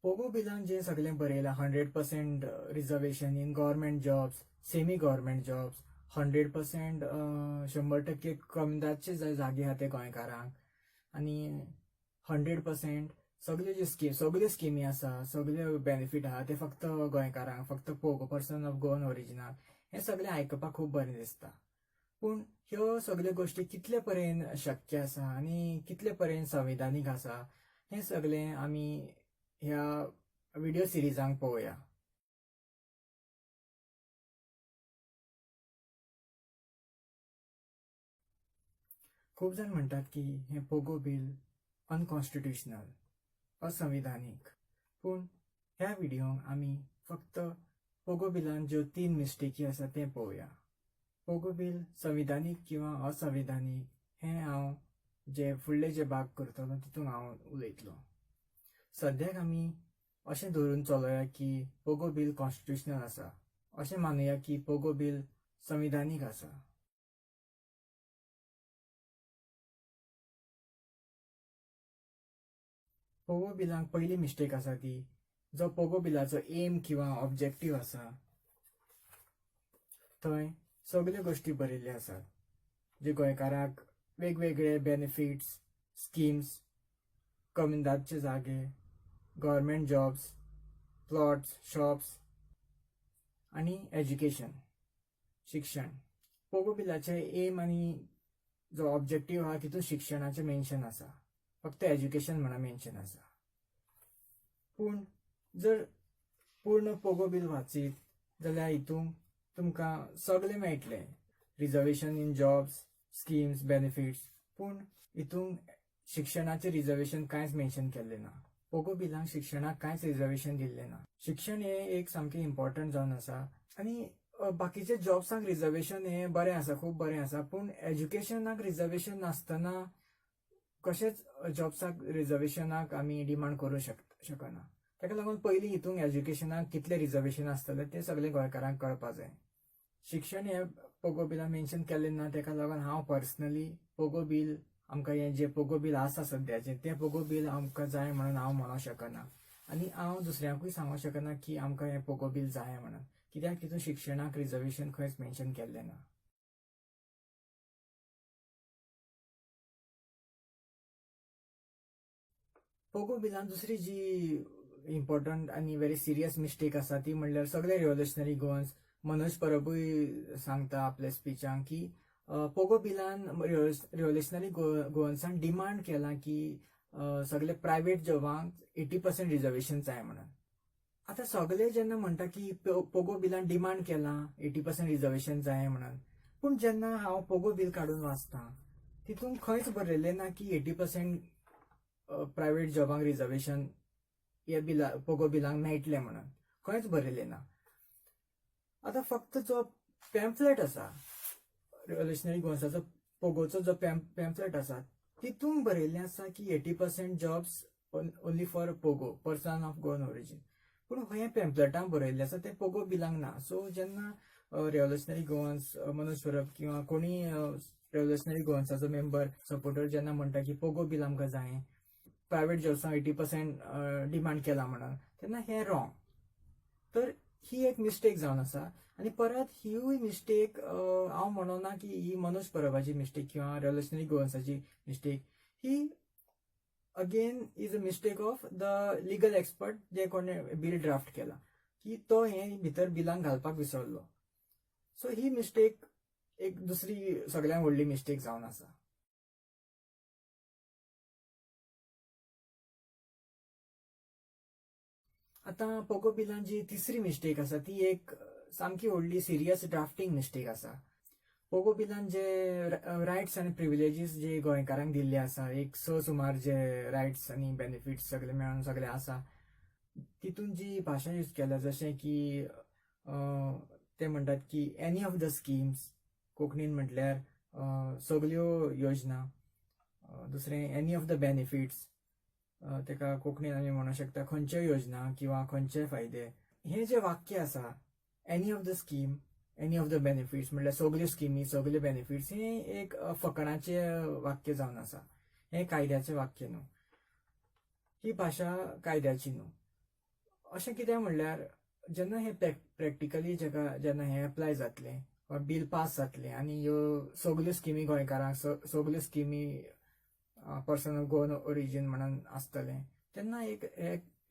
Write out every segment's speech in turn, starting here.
Pogo बिलान जे सगळें बरयलां 100% reservation in government jobs, semi government jobs, 100% 100% कमदादचे जागे आहा ते गोंयकारांक, आनी 100% सगळ्यो स्किमी आसा, सगळ्यो बेनिफीट आहा ते फक्त गोंयकारांक, फक्त पोगो पर्सन ऑफ गोवन ओरिजिनाक. हें सगळें आयकपाक खूब बरें दिसता. पूण ह्यो सगळ्यो गोश्टी कितले पर्यंत शक्य आसा आनी कितले पर्यंत संविधानीक आसा हें सगळें आमी ह्या व्हिडिओ सिरिजांक पळोवया. खूब जाण म्हणटात की हें पोगो बिल अनकॉन्स्टिट्युशनल, असंविधानीक. पूण ह्या व्हिडिओंत आमी फक्त पोगो बिलान ज्यो 3 मिस्टेकी आसा तें पळोवया. पोगो बिल संविधानीक किंवा असंविधानीक हें हांव जे फुडले जे भाग करतलो तितून हांव उलयतलो. सद्याक आमी अशें धरून चलोया की पोगो बिल कॉन्स्टिट्युशनल आसा, अशें मानुया की पोगो बिल संविधानीक आसा. पोगो बिलांक पयली मिस्टेक आसा ती, जो पोगो बिलाचो एम किंवा ऑब्जेक्टीव आसा थंय सगळ्यो गोश्टी बरयल्ल्यो आसात, जे गोंयकारांक वेगवेगळे बेनिफिट्स, स्किम्स, कमदादचे जागे, गव्हर्मेंट जॉब्स, प्लॉट्स, शॉप्स आनी एज्युकेशन, शिक्षण. पोगो बिलाचे एम आनी जो ऑब्जेक्टीव आहा तितून शिक्षणाचे मेन्शन आसा, फक्त एज्युकेशन म्हणा मेन्शन आसा. पूण जर पूर्ण पोगो बिल वाचीत जाल्यार हितून तुमकां सगळें मेळटलें, reservation in jobs, schemes, benefits. पूण हितून शिक्षणाचे रिजर्वेशन कांयच मेन्शन केल्लें ना. पोगो बिलांक शिक्षणाक कांयच रिजर्वेशन दिल्लें ना. शिक्षण हें एक सामकें इम्पॉर्टंट जावन आसा. आनी बाकीचे जॉब्सांक रिजर्वेशन हें बरें आसा, खूब बरें आसा. पूण एज्युकेशनाक रिजर्वेशन नासतना कशेंच जॉब्साक रिजर्वेशनाक आमी डिमांड करूं शकना. ताका लागून पयलीं हितून एज्युकेशनाक कितले रिजर्वेशन आसतले ते सगळे गोंयकारांक कळपा जाय. शिक्षण हें पोगो बिलान मेन्शन केल्लें ना, ताका लागून हांव पर्सनली पोगो बिल आमकां हें जें पोगो बिल आसा सद्याचें तें पोगो बिल आमकां जाय म्हणून हांव म्हणूंक शकना. आनी हांव दुसऱ्यांकूय सांगूंक शकना की आमकां हें पोगो बिल जाय म्हणून, कित्याक तितून शिक्षणाक रिजर्वेशन खंयच मेन्शन केल्लें ना. पोगो बिलान दुसरी जी इम्पॉर्टंट आनी व्हेरी सिरियस मिस्टेक आसा ती म्हणल्यार सगळे रिव्होल्युशनरी गोवन्स, मनोज परबूय सांगता आपल्या स्पिचांत की पोगो बिलान रिव्होल्युशनरी गोवन्सान डिमांड केला की सगळे प्रायव्हेट जॉबांक 80% रिजर्वेशन जाय म्हणून. आता सगळे जेन्ना म्हणटा की पोगो बिलान डिमांड केला 80% रिजर्वेशन जाय म्हणून, पूण जेन्ना हांव पोगो बिल काडून वाचता तितून खंयच बरयल्लें ना की 80% प्रायव्हेट जॉबांक रिजर्वेशन हे पोगो बिलांक मेळटलें म्हणून, खंयच बरयल्लें ना. आता फक्त जो पॅम्फलेट आसा रिव्होल्युशनरी गोवन्साचो पोगोचो जो पॅम्फलेट आसा तितून बरयल्लें आसा की 80% jobs only for Pogo, person of Goan origin. पूण हें पॅम्फलेटान बरयल्लें आसा तें पोगो बिलांक ना. सो जेन्ना रिव्होल्युशनरी गोवन्स, मनोज परब किंवा कोणी रिव्होल्युशनरी गोवन्साचो मेंबर, सपोर्टर जेन्ना म्हणटा की पोगो बिल आमकां जाय, प्रायव्हेट जॉब्सांक 80% डिमांड केला म्हणून, तेन्ना हें रॉंग. तर ही एक मिस्टेक जावन आसा. आनी परत ही मिस्टेक हांव म्हणना की ही मनोज परबाची मिस्टेक किंवा रिव्होल्युशनरी गोवन्साची मिस्टेक. ही again is a mistake of the legal expert जे कोणे बिल ड्राफ्ट केला, की तो हें भितर बिलांक घालपाक विसरलो. सो ही मिस्टेक एक दुसरी सगळ्यांत व्हडली मिस्टेक जावन आसा. आतां पोगो बिलान जी तिसरी मिस्टेक आसा ती एक सामकी व्हडली सिरियस ड्राफ्टिंग मिस्टेक आसा. पोगो बिलान जे रायट्स आनी प्रिविलेजीस जे गोंयकारांक दिल्ले आसा, एक सुमार जे रायट्स आनी बेनिफिट्स सगळे मेळून सगळे आसा, तितून जी भाशा यूज केल्या जशें की ते म्हणटात की एनी ऑफ द स्किम्स, कोंकणीन म्हटल्यार सगळ्यो योजना. दुसरें एनी ऑफ द बेनिफिट्स, तेका कोंकणीन आमी म्हणूंक शकता खंयच्योय योजना किंवा खंयचेय फायदे. हें जें वाक्य आसा any of the scheme, any of the benefits म्हटल्यार सगळ्यो स्किमी, सगळे बेनिफिट्स, हें एक फकाणाचें वाक्य जावन आसा. हें कायद्याचें वाक्य न्हू, ही भाशा कायद्याची न्हू. अशें कितें म्हणल्यार जेन्ना हे प्रॅक्टिकली जेन्ना हे अप्लाय जातले वा बील पास जातले आनी ह्यो सगल्यो स्किमी गोंयकारांक सगल्यो स्किमी पर्सन ऑफ गोवन ओरिजीन म्हणून आसतले तेन्ना एक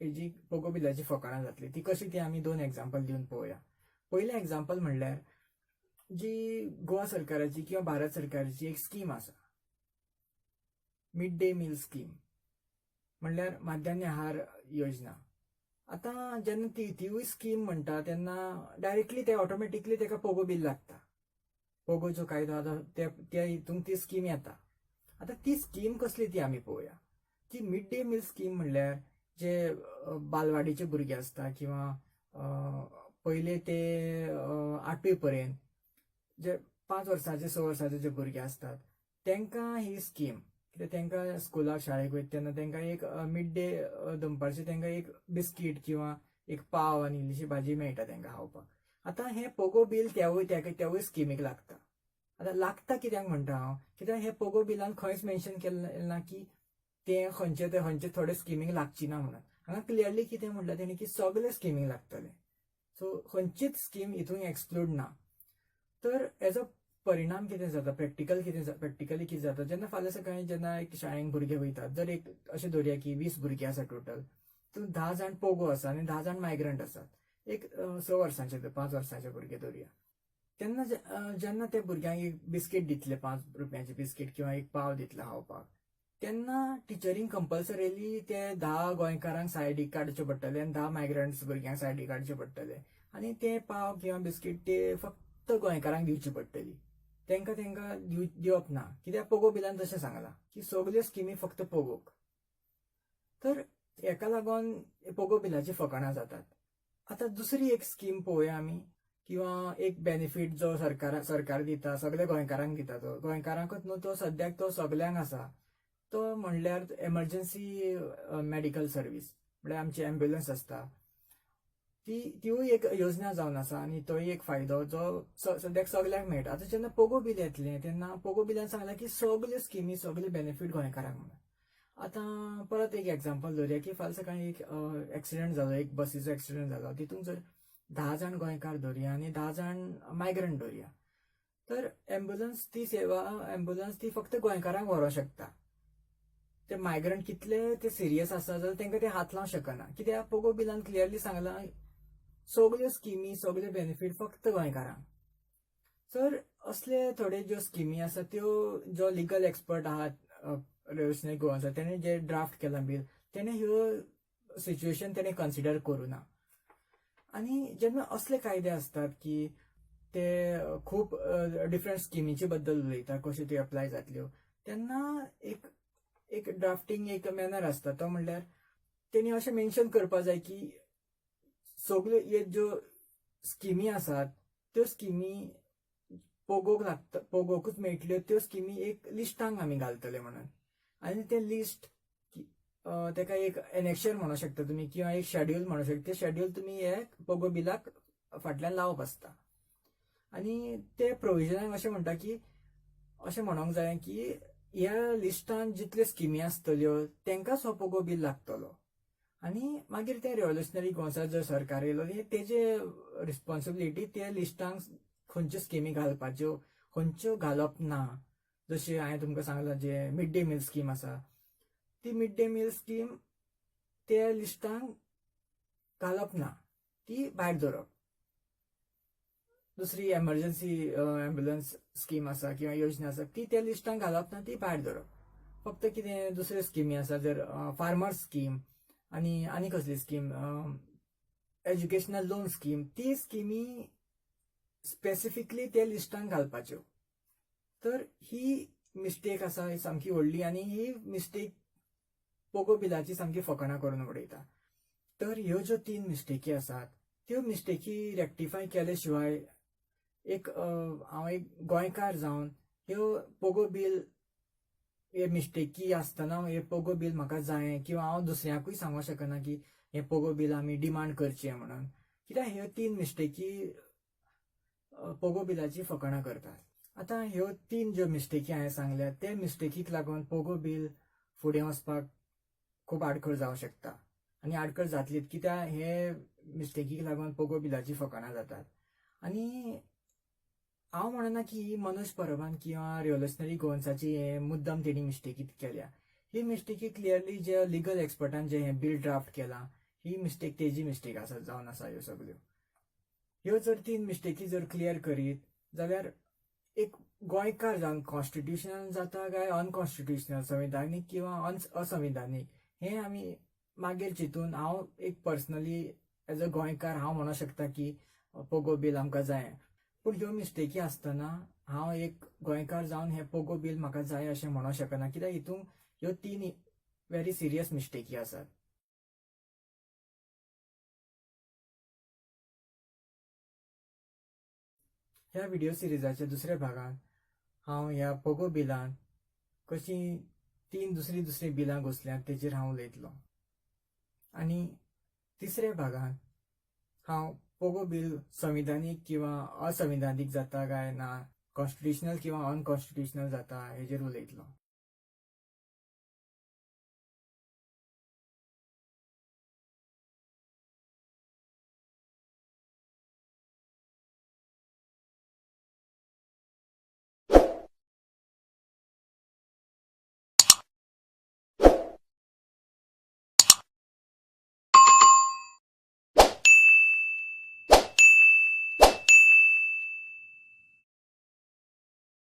हेजी पोगो बिलाची फकाणां जातली ती कशी ती आमी 2 एग्जांपल दिवन पळोवया. पयलें एग्जांपल म्हणल्यार जी गोवा सरकाराची किंवा भारत सरकाराची एक स्कीम आसा मिड डे मील स्कीम म्हणल्यार माध्यान्ह आहार योजना. आता जेन्ना तिवूय स्कीम म्हणटा तेन्ना डायरेक्टली ते ऑटोमॅटिकली तेका पोगो बील लागता. पोगो जो कायदो आसा त्या हितून ती स्कीम येता. आता ती स्कीम कसली ती आमी पळोवया. ती मिड डे मील स्कीम म्हणल्यार जे बालवाडीचे भुरगे असता किंवा पहिले ते 8वी पर्यंत जे 5 वर्साचे 6 वर्साचे जे भुरगे असतात तेंकां ही स्कीम कित्याक तेंकां स्कुलाक शाळेक वयता तेन्ना तेंकां एक मिड डे दनपारचे तेंकां एक बिस्कीट किंवा एक पाव आनी इल्लीशी भाजी मेळटा तेंकां खावपाक. आता हे पोगो बील त्यावूय स्किमीक लागता. आता लागता कित्याक म्हणटा हांव कित्याक हे पोगो बिलान खंयच मेन्शन केल्लें ना की ते खंयचे थोडे स्किमीक लागची ना म्हणून. हांगा क्लियरली कितें म्हणटा तेणी की सगळे स्किमीक लागतले. सो खंयचीच स्कीम हितून एक्सक्लूड ना. तर हेजो परिणाम कितें जाता प्रॅक्टिकली कितें जाता जेन्ना फाल्यां सकाळीं जेन्ना एक शाळेंत भुरगे वयतात जर एक अशें धरया की 20 भुरगे आसा टोटल तितून 10 जाण पोगो आसा आनी 10 जाण मायग्रंट आसात. एक 6 वर्सांचे 5 वर्सांचे भुरगे धरया. तेन्ना जेन्ना त्या भुरग्यांक एक बिस्कीट दितले 5 रुपयाचे बिस्कीट किंवा एक पाव दितले खावपाक तेन्ना टिचरींक कंपल्सरिली ते 10 गोंयकारांक सायडीक काडचे पडटले आनी 10 मायग्रंट्स भुरग्यांक सायडीक काडचे पडटले आनी ते पाव किंवा बिस्कीट ते फक्त गोंयकारांक दिवची पडटली. तेंकां दिवप ना कित्याक पोगो बिलान तशें सांगलां की सगल्यो स्किमी फक्त पोगोक. तर हेका लागून पोगो बिलाची फकाणां जातात. आता दुसरी एक स्कीम पळोवया आमी किंवा एक बेनिफीट जो सरकार दिता सगळ्या गोंयकारांक दिता तो गोंयकारांकूच न्हू तो सद्याक तो सगल्यांक आसा तो म्हणल्यार एमर्जन्सी मेडिकल सर्वीस म्हणल्यार आमची एम्ब्युलन्स आसता तिवूय एक योजना जावन आसा आनी तोय एक फायदो जो सद्याक सगल्यांक मेळटा. आता जेन्ना पोगो बील येतलें तेन्ना पोगो बिलान सांगलां की सगल्यो स्किमी सगळे बेनिफीट गोंयकारांक म्हणून. आता परत एक एग्जांपल धरया की फाल्यां सकाळीं एक एक्सिडेंट जालो एक बसीचो एक्सिडेंट जालो तितून जर 10 जाण गोंयकार धरया आनी 10 जाण मायग्रंट धरया तर एम्ब्युलन्स ती फक्त गोंयकारांक व्हरोंक शकता. ते मायग्रंट कितले ते सिरियस आसा जाल्यार तेंकां ते हात लावंक शकना कित्याक पोगो बिलान क्लियरली सांगलां सगल्यो स्किमी सगळे बेनिफीट फक्त गोंयकारांक. तर असले थोडे ज्यो स्किमी आसा त्यो जो लिगल एक्सपर्ट आहात रेव्होल्युशनरी गोवन्सा तेणे जे ड्राफ्ट केला बील तेणे ह्यो सिच्युएशन तेणे कन्सिडर करूं ना. आनी जेन्ना असले कायदे असतात की ते खूब डिफरंट स्किमीचे बद्दल उलयता कश्यो त्यो अप्लाय जातल्यो तेन्ना एक ड्राफ्टींग एक मॅनर आसता तो म्हणल्यार तेणी अशें मेन्शन करपा जाय की सगल्यो ज्यो स्किमी आसात त्यो स्किमी पोगोकूच मेळटल्यो त्यो स्किमी एक लिस्टांक आमी घालतले म्हणून आनी ते लिस्ट तेका एक एनेक्शर म्हणूं शकता तुमी किंवा एक शेड्यूल म्हणूं शकता. ते शेड्यूल तुमी हे पोगो बिलाक फाटल्यान लावप आसता आनी ते प्रोविजनाक अशें म्हणटा की अशें म्हणूंक जाय की ह्या लिस्टान जितल्यो स्किमी आसतल्यो तेंकांच हो पोगो बील लागतलो आनी मागीर ते रेव्होल्युशनरी गोवन्सा जर सरकार येयलो तेजे रिस्पॉन्सिबिलिटी ते लिस्टांक खंयच्यो स्किमी घालपाच्यो खंयच्यो घालप ना. जशें हांवें तुमकां सांगलां जे मिड डे मील स्कीम आसा ती मिड डे मील स्कीम ते लिस्टांक घालप ना ती भायर दवरप. दुसरी एमर्जन्सी एम्ब्युलन्स स्कीम आसा किंवा योजना आसा ती त्या लिस्टांक घालप ना ती भायर दवरप. फक्त कितें दुसऱ्यो स्किमी आसा जर फार्मर्स स्कीम आनी कसली स्कीम एज्युकेशनल लोन स्कीम ती स्किमी स्पेसिफिकली त्या लिस्टांक घालपाच्यो. तर ही मिस्टेक आसा ही सामकी व्हडली आनी ही मिस्टेक पोगो बिलाची सामकी फकाणां करून उडयता. तर ह्यो ज्यो 3 मिस्टेकी आसात त्यो मिस्टेकी रेक्टिफाय केले शिवाय हांव एक गोंयकार जावन ह्यो पोगो बिल हे मिस्टेकी आसतना हे पोगो बिल म्हाका जाय किंवा हांव दुसऱ्याकूय सांगूंक शकना की हे पोगो बिल आमी डिमांड करचें म्हणून कित्याक ह्यो 3 मिस्टेकी पोगो बिलाची फकाणां करतात. आता ह्यो 3 ज्यो मिस्टेकी हांवें सांगल्यात ते मिस्टेकीक लागून पोगो बील फुडें वचपाक खूब आडखळ जावंक शकता. आनी आडखळ जातलीत कित्याक हे मिस्टेकीक लागून पोगो बिलाची फकाणां जातात. आनी हांव म्हणना की मनोज परबान किंवा रिव्होल्युशनरी गोवन्साची हे मुद्दम तेणी मिस्टेकी केल्या. ही मिस्टेकी क्लियरली जे लिगल एक्सपर्टान जे हे बिल ड्राफ्ट केला ही मिस्टेक तेजी मिस्टेक आसा जावन आसा ह्यो सगळ्यो. ह्यो जर तीन मिस्टेकी जर क्लियर करीत जाल्यार एक गोंयकार जावन कॉन्स्टिट्युशनल जाता काय अनकॉन्स्टिट्युशनल संविधानीक किंवा असंविधानीक हे आमी मागीर चिंतून हांव एक पर्सनली एज अ गोंयकार हांव म्हणूंक शकता की पोगो बील आमकां जाय. पूण ह्यो मिस्टेकी आसतना हांव एक गोंयकार जावन हे पोगो बील म्हाका जाय अशें म्हणूंक शकना कित्याक हितून ह्यो तीन व्हेरी सिरियस मिस्टेकी आसात. ह्या व्हिडिओ सिरिजाच्या दुसऱ्या भागात हांव ह्या पोगो बिलान कशी तीन दुसरी बिलां घुसल्यात तेजेर हांव उलयतलो. आनी तिसऱ्या भागात हांव पोगो बील संविधानीक किंवा असंविधानीक जाता काय ना, कॉन्स्टिट्युशनल किंवा अनकॉन्स्टिट्युशनल जाता हेजेर उलयतलो.